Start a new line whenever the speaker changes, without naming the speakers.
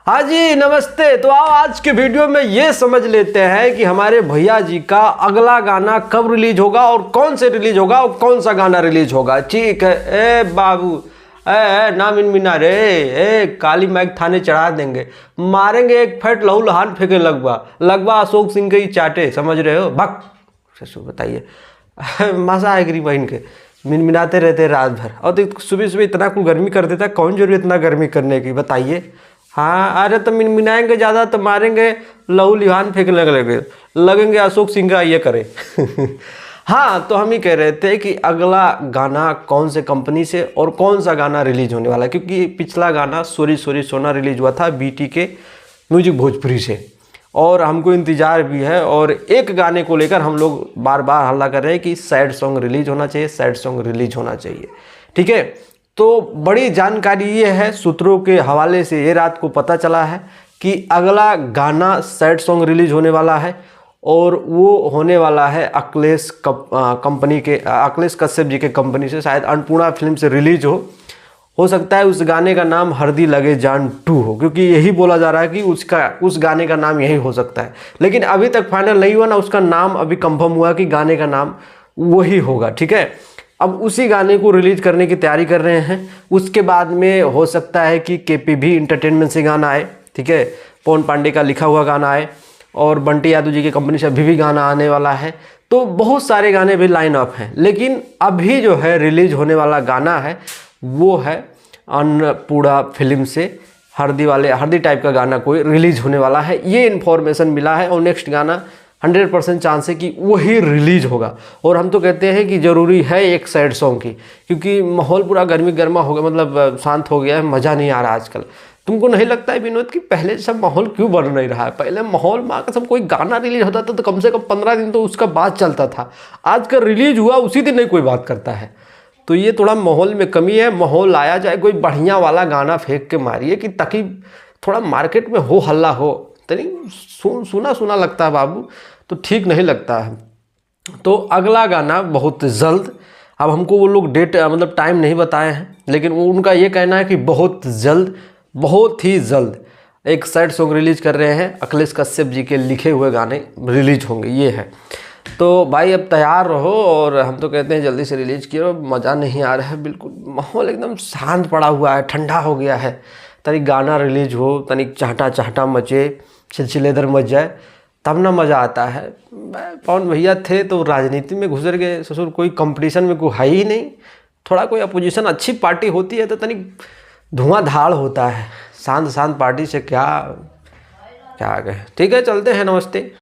हाँ जी नमस्ते। तो आओ आज के वीडियो में ये समझ लेते हैं कि हमारे भैया जी का अगला गाना कब रिलीज होगा और कौन से रिलीज होगा और कौन सा गाना रिलीज होगा। ठीक है। ए बाबू ना मिनमिना रे, काली माइक थाने चढ़ा देंगे, मारेंगे एक फट लहू लहान फेंके लगवा अशोक सिंह के ही चाटे, समझ रहे हो। भक ससुर बताइए मजा आएगी बहन के मिनमिनाते रहते रात भर, और तो सुबह सुबह इतना कुछ गर्मी कर देता है, कौन जरूरी इतना गर्मी करने की बताइए। हाँ अरे तो मिनमिनाएंगे ज़्यादा तो मारेंगे लहू लिहान फेंकने लगेंगे अशोक सिंह का ये करे हाँ तो हम ही कह रहे थे कि अगला गाना कौन से कंपनी से और कौन सा गाना रिलीज होने वाला है, क्योंकि पिछला गाना सोरी सोरी सोना रिलीज हुआ था बीटी के म्यूजिक भोजपुरी से, और हमको इंतज़ार भी है। और एक गाने को लेकर हम लोग बार बार हल्ला कर रहे हैं कि सैड सॉन्ग रिलीज होना चाहिए, सैड सॉन्ग रिलीज होना चाहिए। ठीक है, तो बड़ी जानकारी ये है, सूत्रों के हवाले से ये रात को पता चला है कि अगला गाना सैड सॉन्ग रिलीज होने वाला है, और वो होने वाला है अखिलेश कंपनी के, अखिलेश कश्यप जी के कंपनी से, शायद अन्नपूर्णा फिल्म से रिलीज हो सकता है उस गाने का नाम हरदी लगे जान 2 हो, क्योंकि यही बोला जा रहा है कि उस गाने का नाम यही हो सकता है। लेकिन अभी तक फाइनल नहीं हुआ ना, उसका नाम अभी कंफर्म हुआ कि गाने का नाम वही होगा। ठीक है, अब उसी गाने को रिलीज करने की तैयारी कर रहे हैं। उसके बाद में हो सकता है कि केपीवी इंटरटेनमेंट से गाना आए, ठीक है, पवन पांडे का लिखा हुआ गाना आए, और बंटी यादव जी की कंपनी से अभी भी गाना आने वाला है। तो बहुत सारे गाने भी लाइन अप हैं, लेकिन अभी जो है रिलीज होने वाला गाना है वो है अन्नपूर्णा फिल्म से हरदी टाइप का गाना कोई रिलीज होने वाला है, ये इन्फॉर्मेशन मिला है। और नेक्स्ट गाना 100% चांस है कि वही रिलीज होगा। और हम तो कहते हैं कि ज़रूरी है एक सैड सॉन्ग की, क्योंकि माहौल पूरा गर्मी गर्मा हो गया, मतलब शांत हो गया है, मज़ा नहीं आ रहा आजकल। तुमको नहीं लगता है विनोद कि पहले जैसा माहौल क्यों बन नहीं रहा है? पहले माहौल में आकर सब कोई गाना रिलीज होता था तो कम से कम 15 दिन तो उसका बात चलता था। आज का रिलीज हुआ उसी दिन नहीं कोई बात करता है, तो ये थोड़ा माहौल में कमी है। माहौल लाया जाए, कोई बढ़िया वाला गाना फेंक के मारिए कि ताकि थोड़ा मार्केट में हो हल्ला हो, तो सुना सुना लगता है बाबू, तो ठीक नहीं लगता है। तो अगला गाना बहुत जल्द, अब हमको वो लोग डेट मतलब टाइम नहीं बताए हैं, लेकिन उनका ये कहना है कि बहुत जल्द, बहुत ही जल्द एक सैड सॉन्ग रिलीज कर रहे हैं। अखिलेश कश्यप जी के लिखे हुए गाने रिलीज होंगे, ये है। तो भाई अब तैयार रहो, और हम तो कहते हैं जल्दी से रिलीज किया। मज़ा नहीं आ रहा है बिल्कुल, माहौल एकदम शांत पड़ा हुआ है, ठंडा हो गया है। तनिक गाना रिलीज हो, तनिक चहटा चहटा मचे, चिलचिलेदर मच जाए, तब ना मज़ा आता है। पवन भैया थे तो राजनीति में घुसर गए ससुर, कोई कंपटीशन में कोई है ही नहीं। थोड़ा कोई अपोजिशन अच्छी पार्टी होती है तो तनिक धुआंधार होता है, शांत शांत पार्टी से क्या क्या गए। ठीक है, चलते हैं, नमस्ते।